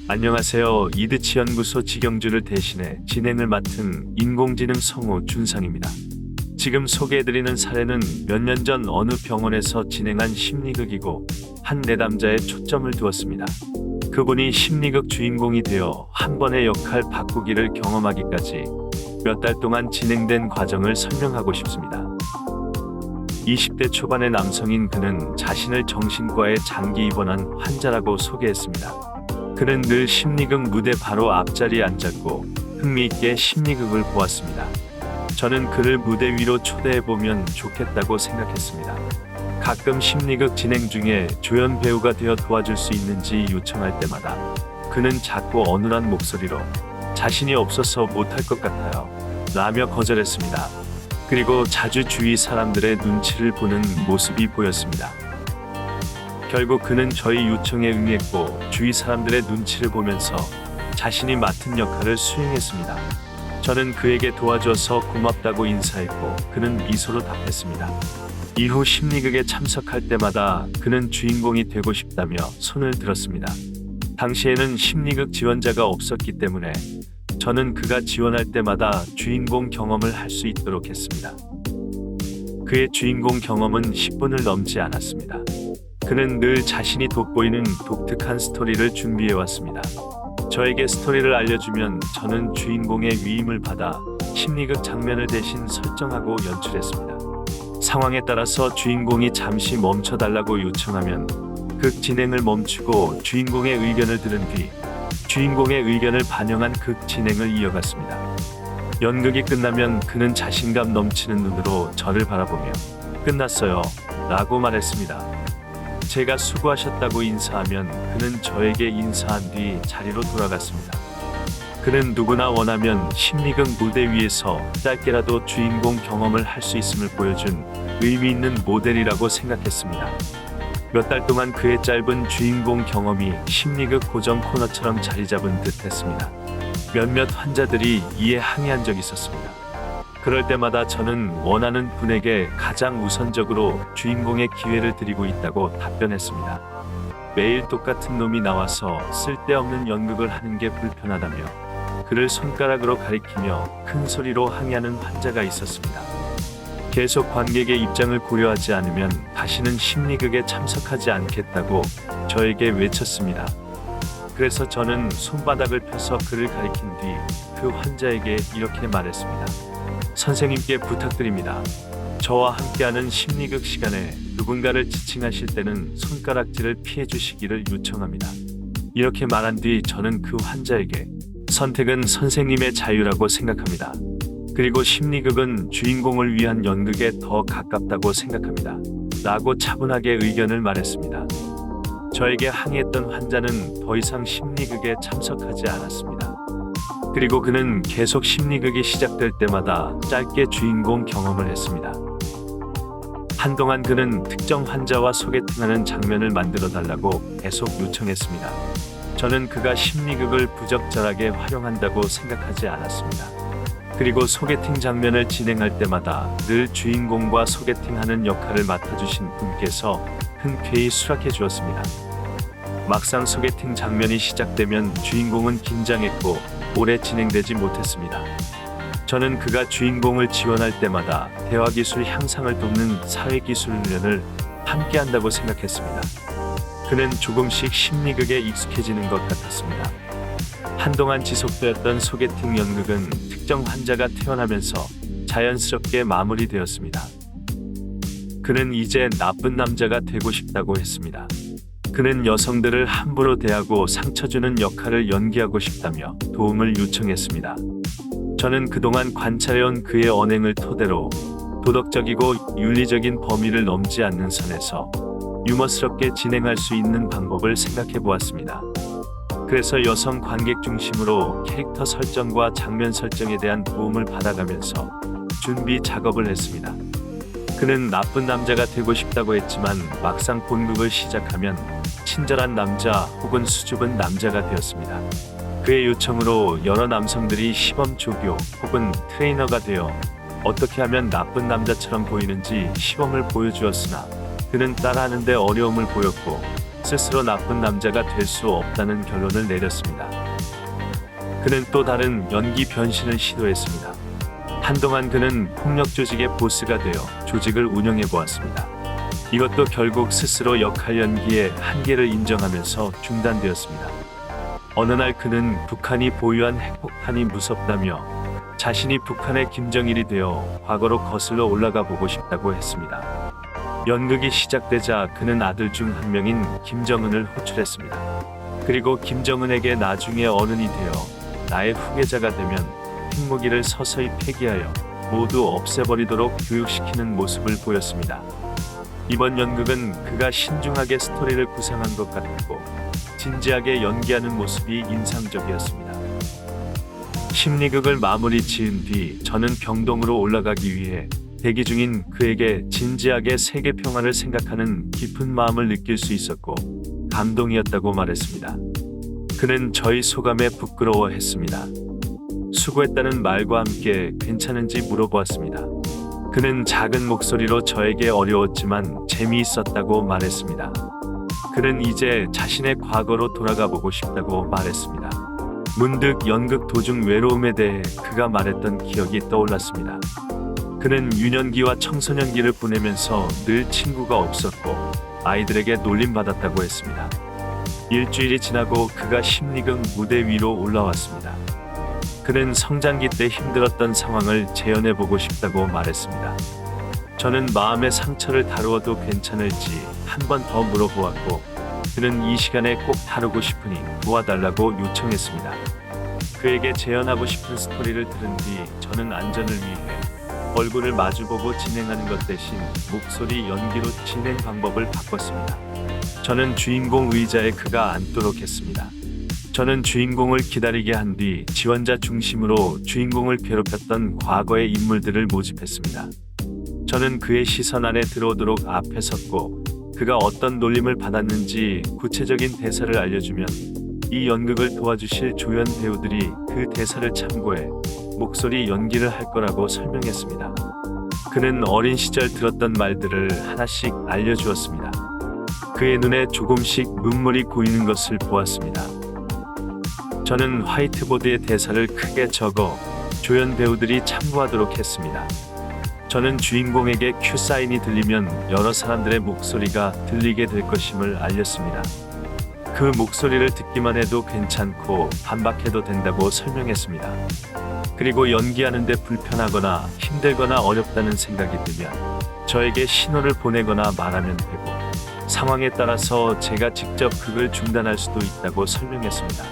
안녕하세요. 이드치 연구소 직영주를 대신해 진행을 맡은 인공지능 성우 준상입니다. 지금 소개해드리는 사례는 몇 년 전 어느 병원에서 진행한 심리극이고 한 내담자에 초점을 두었습니다. 그분이 심리극 주인공이 되어 한 번의 역할 바꾸기를 경험하기까지 몇 달 동안 진행된 과정을 설명하고 싶습니다. 20대 초반의 남성인 그는 자신을 정신과에 장기 입원한 환자라고 소개했습니다. 그는 늘 심리극 무대 바로 앞자리에 앉았고 흥미있게 심리극을 보았습니다. 저는 그를 무대 위로 초대해보면 좋겠다고 생각했습니다. 가끔 심리극 진행 중에 조연 배우가 되어 도와줄 수 있는지 요청할 때마다 그는 자꾸 어눌한 목소리로 자신이 없어서 못할 것 같아요 라며 거절했습니다. 그리고 자주 주위 사람들의 눈치를 보는 모습이 보였습니다. 결국 그는 저희 요청에 응했고 주위 사람들의 눈치를 보면서 자신이 맡은 역할을 수행했습니다. 저는 그에게 도와줘서 고맙다고 인사했고 그는 미소로 답했습니다. 이후 심리극에 참석할 때마다 그는 주인공이 되고 싶다며 손을 들었습니다. 당시에는 심리극 지원자가 없었기 때문에 저는 그가 지원할 때마다 주인공 경험을 할 수 있도록 했습니다. 그의 주인공 경험은 10분을 넘지 않았습니다. 그는 늘 자신이 돋보이는 독특한 스토리를 준비해왔습니다. 저에게 스토리를 알려주면 저는 주인공의 위임을 받아 심리극 장면을 대신 설정하고 연출했습니다. 상황에 따라서 주인공이 잠시 멈춰달라고 요청하면 극 진행을 멈추고 주인공의 의견을 들은 뒤 주인공의 의견을 반영한 극 진행을 이어갔습니다. 연극이 끝나면 그는 자신감 넘치는 눈으로 저를 바라보며 끝났어요 라고 말했습니다. 제가 수고하셨다고 인사하면 그는 저에게 인사한 뒤 자리로 돌아갔습니다. 그는 누구나 원하면 심리극 무대 위에서 짧게라도 주인공 경험을 할 수 있음을 보여준 의미 있는 모델이라고 생각했습니다. 몇 달 동안 그의 짧은 주인공 경험이 심리극 고정 코너처럼 자리 잡은 듯 했습니다. 몇몇 환자들이 이에 항의한 적이 있었습니다. 그럴 때마다 저는 원하는 분에게 가장 우선적으로 주인공의 기회를 드리고 있다고 답변했습니다. 매일 똑같은 놈이 나와서 쓸데없는 연극을 하는 게 불편하다며 그를 손가락으로 가리키며 큰 소리로 항의하는 환자가 있었습니다. 계속 관객의 입장을 고려하지 않으면 다시는 심리극에 참석하지 않겠다고 저에게 외쳤습니다. 그래서 저는 손바닥을 펴서 그를 가리킨 뒤 그 환자에게 이렇게 말했습니다. 선생님께 부탁드립니다. 저와 함께하는 심리극 시간에 누군가를 지칭하실 때는 손가락질을 피해 주시기를 요청합니다. 이렇게 말한 뒤 저는 그 환자에게 선택은 선생님의 자유라고 생각합니다. 그리고 심리극은 주인공을 위한 연극에 더 가깝다고 생각합니다. 라고 차분하게 의견을 말했습니다. 저에게 항의했던 환자는 더 이상 심리극에 참석하지 않았습니다. 그리고 그는 계속 심리극이 시작될 때마다 짧게 주인공 경험을 했습니다. 한동안 그는 특정 환자와 소개팅하는 장면을 만들어 달라고 계속 요청했습니다. 저는 그가 심리극을 부적절하게 활용한다고 생각하지 않았습니다. 그리고 소개팅 장면을 진행할 때마다 늘 주인공과 소개팅하는 역할을 맡아주신 분께서 흔쾌히 수락해 주었습니다. 막상 소개팅 장면이 시작되면 주인공은 긴장했고 오래 진행되지 못했습니다. 저는 그가 주인공을 지원할 때마다 대화기술 향상을 돕는 사회기술 훈련을 함께 한다고 생각했습니다. 그는 조금씩 심리극에 익숙해지는 것 같았습니다. 한동안 지속되었던 소개팅 연극은 특정 환자가 태어나면서 자연스럽게 마무리되었습니다. 그는 이제 나쁜 남자가 되고 싶다고 했습니다. 그는 여성들을 함부로 대하고 상처 주는 역할을 연기하고 싶다며 도움을 요청했습니다. 저는 그동안 관찰해온 그의 언행을 토대로 도덕적이고 윤리적인 범위를 넘지 않는 선에서 유머스럽게 진행할 수 있는 방법을 생각해 보았습니다. 그래서 여성 관객 중심으로 캐릭터 설정과 장면 설정에 대한 도움을 받아가면서 준비 작업을 했습니다. 그는 나쁜 남자가 되고 싶다고 했지만 막상 본극을 시작하면 친절한 남자 혹은 수줍은 남자가 되었습니다. 그의 요청으로 여러 남성들이 시범 조교 혹은 트레이너가 되어 어떻게 하면 나쁜 남자처럼 보이는지 시범을 보여주었으나 그는 따라하는데 어려움을 보였고 스스로 나쁜 남자가 될 수 없다는 결론을 내렸습니다. 그는 또 다른 연기 변신을 시도했습니다. 한동안 그는 폭력 조직의 보스가 되어 조직을 운영해 보았습니다. 이것도 결국 스스로 역할 연기의 한계를 인정하면서 중단되었습니다. 어느 날 그는 북한이 보유한 핵폭탄이 무섭다며 자신이 북한의 김정일이 되어 과거로 거슬러 올라가 보고 싶다고 했습니다. 연극이 시작되자 그는 아들 중 한 명인 김정은을 호출했습니다. 그리고 김정은에게 나중에 어른이 되어 나의 후계자가 되면 핵무기를 서서히 폐기하여 모두 없애버리도록 교육시키는 모습을 보였습니다. 이번 연극은 그가 신중하게 스토리를 구상한 것 같았고 진지하게 연기하는 모습이 인상적이었습니다. 심리극을 마무리 지은 뒤 저는 병동으로 올라가기 위해 대기 중인 그에게 진지하게 세계 평화를 생각하는 깊은 마음을 느낄 수 있었고 감동이었다고 말했습니다. 그는 저희 소감에 부끄러워했습니다. 수고했다는 말과 함께 괜찮은지 물어보았습니다. 그는 작은 목소리로 저에게 어려웠지만 재미있었다고 말했습니다. 그는 이제 자신의 과거로 돌아가 보고 싶다고 말했습니다. 문득 연극 도중 외로움에 대해 그가 말했던 기억이 떠올랐습니다. 그는 유년기와 청소년기를 보내면서 늘 친구가 없었고 아이들에게 놀림받았다고 했습니다. 일주일이 지나고 그가 심리극 무대 위로 올라왔습니다. 그는 성장기 때 힘들었던 상황을 재현해보고 싶다고 말했습니다. 저는 마음의 상처를 다루어도 괜찮을지 한 번 더 물어보았고 그는 이 시간에 꼭 다루고 싶으니 도와달라고 요청했습니다. 그에게 재현하고 싶은 스토리를 들은 뒤 저는 안전을 위해 얼굴을 마주보고 진행하는 것 대신 목소리 연기로 진행 방법을 바꿨습니다. 저는 주인공 의자에 그가 앉도록 했습니다. 저는 주인공을 기다리게 한 뒤 지원자 중심으로 주인공을 괴롭혔던 과거의 인물들을 모집했습니다. 저는 그의 시선 안에 들어오도록 앞에 섰고 그가 어떤 놀림을 받았는지 구체적인 대사를 알려주면 이 연극을 도와주실 조연 배우들이 그 대사를 참고해 목소리 연기를 할 거라고 설명했습니다. 그는 어린 시절 들었던 말들을 하나씩 알려주었습니다. 그의 눈에 조금씩 눈물이 고이는 것을 보았습니다. 저는 화이트보드에 대사를 크게 적어 조연 배우들이 참고하도록 했습니다. 저는 주인공에게 큐사인이 들리면 여러 사람들의 목소리가 들리게 될 것임을 알렸습니다. 그 목소리를 듣기만 해도 괜찮고 반박해도 된다고 설명했습니다. 그리고 연기하는데 불편하거나 힘들거나 어렵다는 생각이 들면 저에게 신호를 보내거나 말하면 되고 상황에 따라서 제가 직접 극을 중단할 수도 있다고 설명했습니다.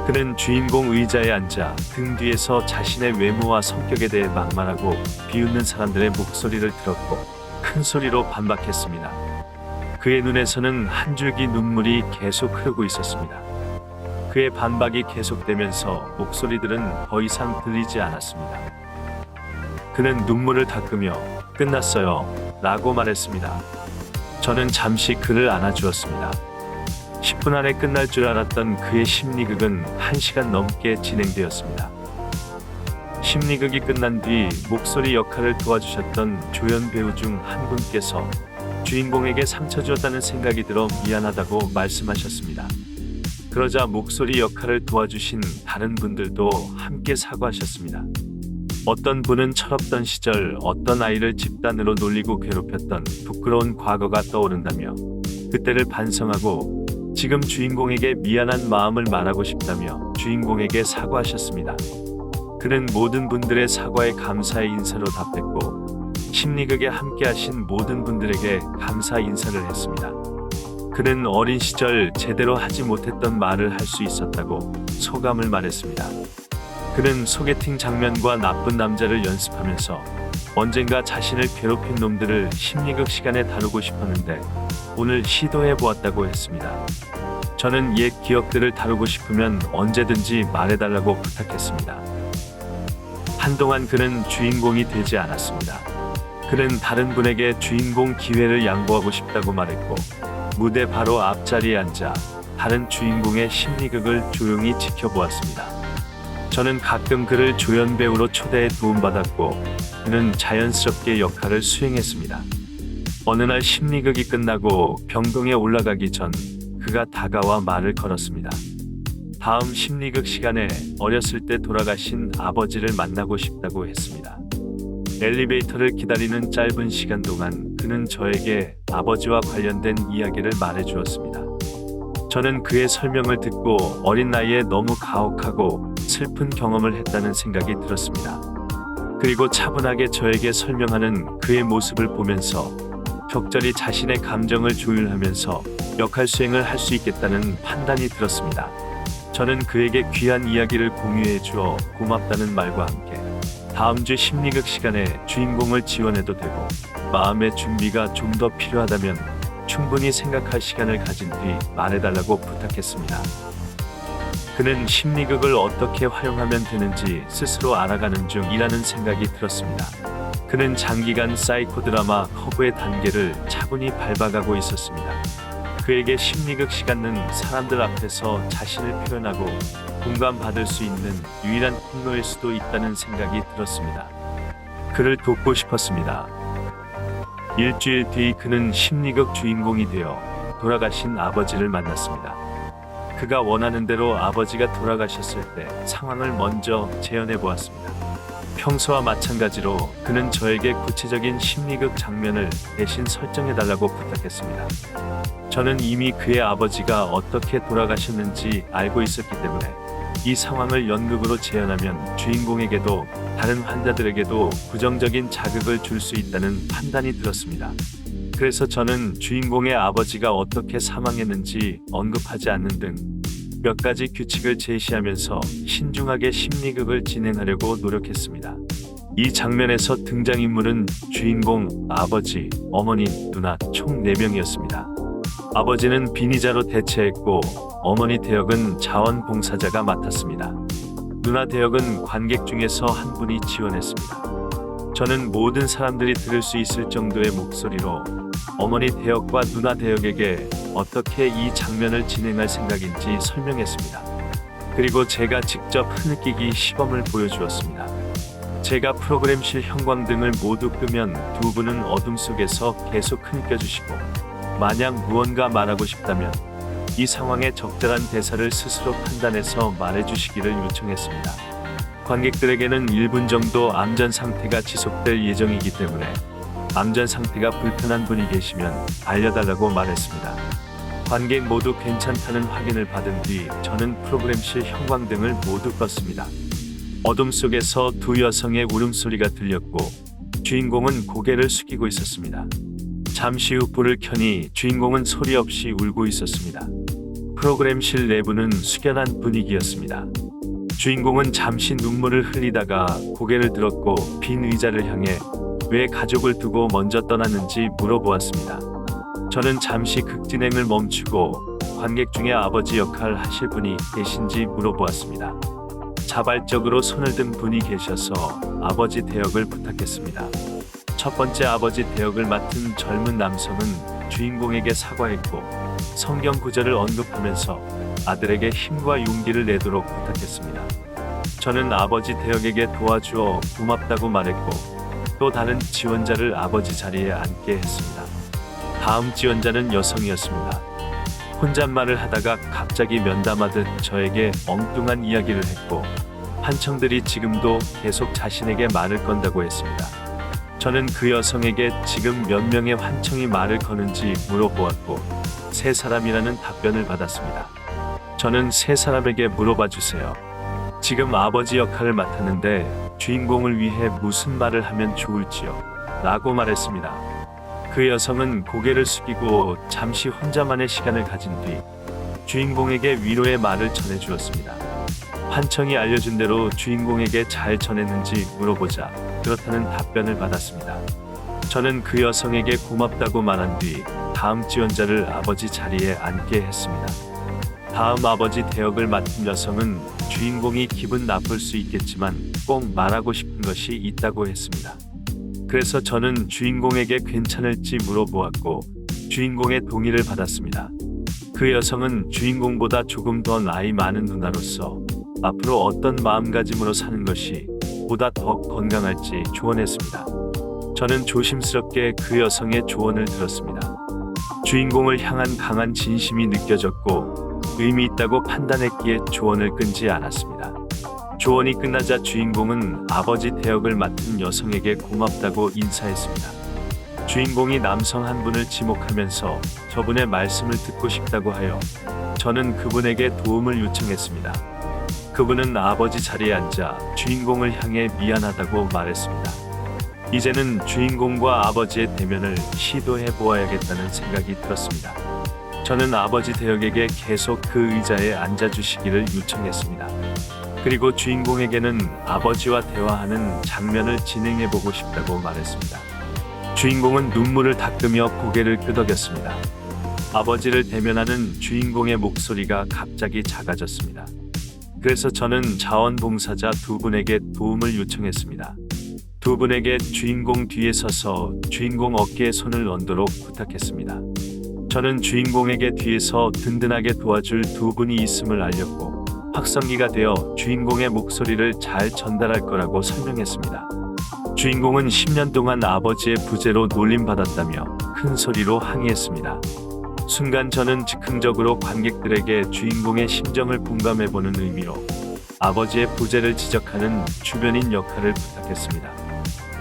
그는 주인공 의자에 앉아 등 뒤에서 자신의 외모와 성격에 대해 막말하고 비웃는 사람들의 목소리를 들었고 큰 소리로 반박했습니다. 그의 눈에서는 한 줄기 눈물이 계속 흐르고 있었습니다. 그의 반박이 계속되면서 목소리들은 더 이상 들리지 않았습니다. 그는 눈물을 닦으며 끝났어요 라고 말했습니다. 저는 잠시 그를 안아주었습니다. 10분 안에 끝날 줄 알았던 그의 심리극은 1시간 넘게 진행되었습니다. 심리극이 끝난 뒤 목소리 역할을 도와주셨던 조연 배우 중 한 분께서 주인공에게 상처 주었다는 생각이 들어 미안하다고 말씀하셨습니다. 그러자 목소리 역할을 도와주신 다른 분들도 함께 사과하셨습니다. 어떤 분은 철없던 시절 어떤 아이를 집단으로 놀리고 괴롭혔던 부끄러운 과거가 떠오른다며 그때를 반성하고 지금 주인공에게 미안한 마음을 말하고 싶다며 주인공에게 사과하셨습니다. 그는 모든 분들의 사과에 감사의 인사로 답했고 심리극에 함께하신 모든 분들에게 감사 인사를 했습니다. 그는 어린 시절 제대로 하지 못했던 말을 할 수 있었다고 소감을 말했습니다. 그는 소개팅 장면과 나쁜 남자를 연습하면서 언젠가 자신을 괴롭힌 놈들을 심리극 시간에 다루고 싶었는데 오늘 시도해보았다고 했습니다. 저는 옛 기억들을 다루고 싶으면 언제든지 말해달라고 부탁했습니다. 한동안 그는 주인공이 되지 않았습니다. 그는 다른 분에게 주인공 기회를 양보하고 싶다고 말했고 무대 바로 앞자리에 앉아 다른 주인공의 심리극을 조용히 지켜보았습니다. 저는 가끔 그를 조연 배우로 초대해 도움받았고 그는 자연스럽게 역할을 수행했습니다. 어느 날 심리극이 끝나고 병동에 올라가기 전 그가 다가와 말을 걸었습니다. 다음 심리극 시간에 어렸을 때 돌아가신 아버지를 만나고 싶다고 했습니다. 엘리베이터를 기다리는 짧은 시간 동안 그는 저에게 아버지와 관련된 이야기를 말해 주었습니다. 저는 그의 설명을 듣고 어린 나이에 너무 가혹하고 슬픈 경험을 했다는 생각이 들었습니다. 그리고 차분하게 저에게 설명하는 그의 모습을 보면서 적절히 자신의 감정을 조율하면서 역할 수행을 할 수 있겠다는 판단이 들었습니다. 저는 그에게 귀한 이야기를 공유해 주어 고맙다는 말과 함께 다음 주 심리극 시간에 주인공을 지원해도 되고 마음의 준비가 좀 더 필요하다면 충분히 생각할 시간을 가진 뒤 말해달라고 부탁했습니다. 그는 심리극을 어떻게 활용하면 되는지 스스로 알아가는 중이라는 생각이 들었습니다. 그는 장기간 사이코 드라마 커브의 단계를 차분히 밟아가고 있었습니다. 그에게 심리극 시간은 사람들 앞에서 자신을 표현하고 공감받을 수 있는 유일한 통로일 수도 있다는 생각이 들었습니다. 그를 돕고 싶었습니다. 일주일 뒤 그는 심리극 주인공이 되어 돌아가신 아버지를 만났습니다. 그가 원하는 대로 아버지가 돌아가셨을 때 상황을 먼저 재현해 보았습니다. 평소와 마찬가지로 그는 저에게 구체적인 심리극 장면을 대신 설정해 달라고 부탁했습니다. 저는 이미 그의 아버지가 어떻게 돌아가셨는지 알고 있었기 때문에 이 상황을 연극으로 재현하면 주인공에게도 다른 환자들에게도 부정적인 자극을 줄 수 있다는 판단이 들었습니다. 그래서 저는 주인공의 아버지가 어떻게 사망했는지 언급하지 않는 등 몇 가지 규칙을 제시하면서 신중하게 심리극을 진행하려고 노력했습니다. 이 장면에서 등장인물은 주인공, 아버지, 어머니, 누나 총 4명이었습니다. 아버지는 빈의자로 대체했고 어머니 대역은 자원봉사자가 맡았습니다. 누나 대역은 관객 중에서 한 분이 지원했습니다. 저는 모든 사람들이 들을 수 있을 정도의 목소리로 어머니 대역과 누나 대역에게 어떻게 이 장면을 진행할 생각인지 설명했습니다. 그리고 제가 직접 흐느끼기 시범을 보여주었습니다. 제가 프로그램실 형광등을 모두 끄면 두 분은 어둠 속에서 계속 흐느껴주시고 만약 무언가 말하고 싶다면 이 상황에 적절한 대사를 스스로 판단해서 말해주시기를 요청했습니다. 관객들에게는 1분 정도 암전 상태가 지속될 예정이기 때문에 암전 상태가 불편한 분이 계시면 알려달라고 말했습니다. 관객 모두 괜찮다는 확인을 받은 뒤 저는 프로그램실 형광등을 모두 껐습니다. 어둠 속에서 두 여성의 울음소리가 들렸고 주인공은 고개를 숙이고 있었습니다. 잠시 후 불을 켜니 주인공은 소리 없이 울고 있었습니다. 프로그램실 내부는 숙연한 분위기였습니다. 주인공은 잠시 눈물을 흘리다가 고개를 들었고 빈 의자를 향해 왜 가족을 두고 먼저 떠났는지 물어보았습니다. 저는 잠시 극진행을 멈추고 관객 중에 아버지 역할 하실 분이 계신지 물어보았습니다. 자발적으로 손을 든 분이 계셔서 아버지 대역을 부탁했습니다. 첫 번째 아버지 대역을 맡은 젊은 남성은 주인공에게 사과했고 성경 구절을 언급하면서 아들에게 힘과 용기를 내도록 부탁했습니다. 저는 아버지 대역에게 도와주어 고맙다고 말했고 또 다른 지원자를 아버지 자리에 앉게 했습니다. 다음 지원자는 여성이었습니다. 혼잣말을 하다가 갑자기 면담하듯 저에게 엉뚱한 이야기를 했고 환청들이 지금도 계속 자신에게 말을 건다고 했습니다. 저는 그 여성에게 지금 몇 명의 환청이 말을 거는지 물어보았고 3사람이라는 답변을 받았습니다. 저는 3사람에게 물어봐 주세요. 지금 아버지 역할을 맡았는데 주인공을 위해 무슨 말을 하면 좋을지요? 라고 말했습니다. 그 여성은 고개를 숙이고 잠시 혼자만의 시간을 가진 뒤 주인공에게 위로의 말을 전해주었습니다. 환청이 알려준 대로 주인공에게 잘 전했는지 물어보자 그렇다는 답변을 받았습니다. 저는 그 여성에게 고맙다고 말한 뒤 다음 지원자를 아버지 자리에 앉게 했습니다. 다음 아버지 대역을 맡은 여성은 주인공이 기분 나쁠 수 있겠지만 꼭 말하고 싶은 것이 있다고 했습니다. 그래서 저는 주인공에게 괜찮을지 물어보았고 주인공의 동의를 받았습니다. 그 여성은 주인공보다 조금 더 나이 많은 누나로서 앞으로 어떤 마음가짐으로 사는 것이 보다 더 건강할지 조언했습니다. 저는 조심스럽게 그 여성의 조언을 들었습니다. 주인공을 향한 강한 진심이 느껴졌고 의미 있다고 판단했기에 조언을 끊지 않았습니다. 조언이 끝나자 주인공은 아버지 대역을 맡은 여성에게 고맙다고 인사했습니다. 주인공이 남성 한 분을 지목하면서 저분의 말씀을 듣고 싶다고 하여 저는 그분에게 도움을 요청했습니다. 그분은 아버지 자리에 앉아 주인공을 향해 미안하다고 말했습니다. 이제는 주인공과 아버지의 대면을 시도해 보아야겠다는 생각이 들었습니다. 저는 아버지 대역에게 계속 그 의자에 앉아주시기를 요청했습니다. 그리고 주인공에게는 아버지와 대화하는 장면을 진행해보고 싶다고 말했습니다. 주인공은 눈물을 닦으며 고개를 끄덕였습니다. 아버지를 대면하는 주인공의 목소리가 갑자기 작아졌습니다. 그래서 저는 자원봉사자 두 분에게 도움을 요청했습니다. 두 분에게 주인공 뒤에 서서 주인공 어깨에 손을 얹도록 부탁했습니다. 저는 주인공에게 뒤에서 든든하게 도와줄 두 분이 있음을 알렸고 확성기가 되어 주인공의 목소리를 잘 전달할 거라고 설명했습니다. 주인공은 10년 동안 아버지의 부재로 놀림받았다며 큰 소리로 항의했습니다. 순간 저는 즉흥적으로 관객들에게 주인공의 심정을 공감해보는 의미로 아버지의 부재를 지적하는 주변인 역할을 부탁했습니다.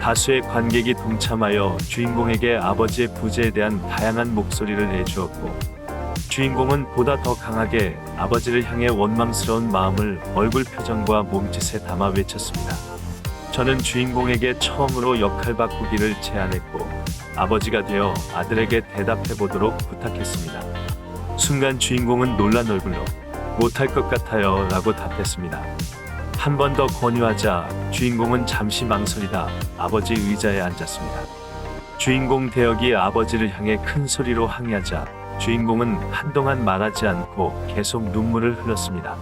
다수의 관객이 동참하여 주인공에게 아버지의 부재에 대한 다양한 목소리를 내주었고 주인공은 보다 더 강하게 아버지를 향해 원망스러운 마음을 얼굴 표정과 몸짓에 담아 외쳤습니다. 저는 주인공에게 처음으로 역할 바꾸기를 제안했고 아버지가 되어 아들에게 대답해 보도록 부탁했습니다. 순간 주인공은 놀란 얼굴로 못할 것 같아요 라고 답했습니다. 한 번 더 권유하자 주인공은 잠시 망설이다 아버지 의자에 앉았습니다. 주인공 대역이 아버지를 향해 큰 소리로 항의하자 주인공은 한동안 말하지 않고 계속 눈물을 흘렸습니다.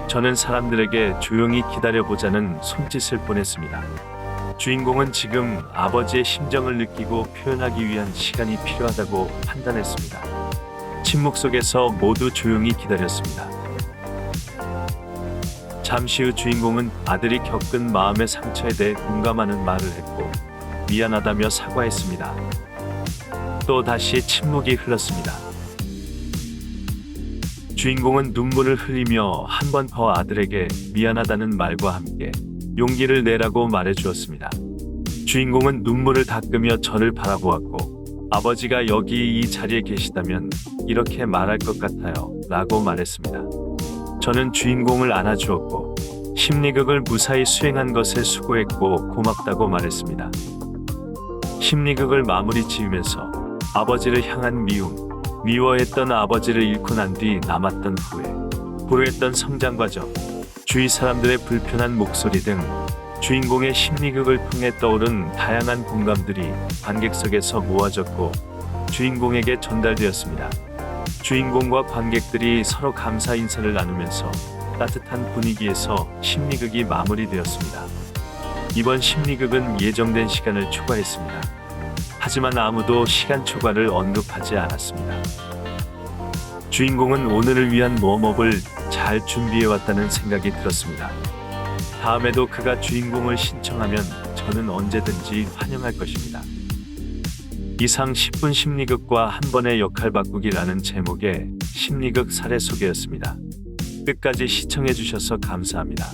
저는 사람들에게 조용히 기다려보자는 손짓을 보냈습니다. 주인공은 지금 아버지의 심정을 느끼고 표현하기 위한 시간이 필요하다고 판단했습니다. 침묵 속에서 모두 조용히 기다렸습니다. 잠시 후 주인공은 아들이 겪은 마음의 상처에 대해 공감하는 말을 했고 미안하다며 사과했습니다. 또 다시 침묵이 흘렀습니다. 주인공은 눈물을 흘리며 한 번 더 아들에게 미안하다는 말과 함께 용기를 내라고 말해주었습니다. 주인공은 눈물을 닦으며 저를 바라보았고 아버지가 여기 이 자리에 계시다면 이렇게 말할 것 같아요 라고 말했습니다. 저는 주인공을 안아주었고 심리극을 무사히 수행한 것에 수고했고 고맙다고 말했습니다. 심리극을 마무리 지으면서 아버지를 향한 미워했던 아버지를 잃고 난 뒤 남았던 후회, 불우했던 성장 과정, 주위 사람들의 불편한 목소리 등 주인공의 심리극을 통해 떠오른 다양한 공감들이 관객석에서 모아졌고 주인공에게 전달되었습니다. 주인공과 관객들이 서로 감사 인사를 나누면서 따뜻한 분위기에서 심리극이 마무리되었습니다. 이번 심리극은 예정된 시간을 초과했습니다. 하지만 아무도 시간 초과를 언급하지 않았습니다. 주인공은 오늘을 위한 웜업을 잘 준비해왔다는 생각이 들었습니다. 다음에도 그가 주인공을 신청하면 저는 언제든지 환영할 것입니다. 이상 10분 심리극과 한 번의 역할 바꾸기라는 제목의 심리극 사례 소개였습니다. 끝까지 시청해주셔서 감사합니다.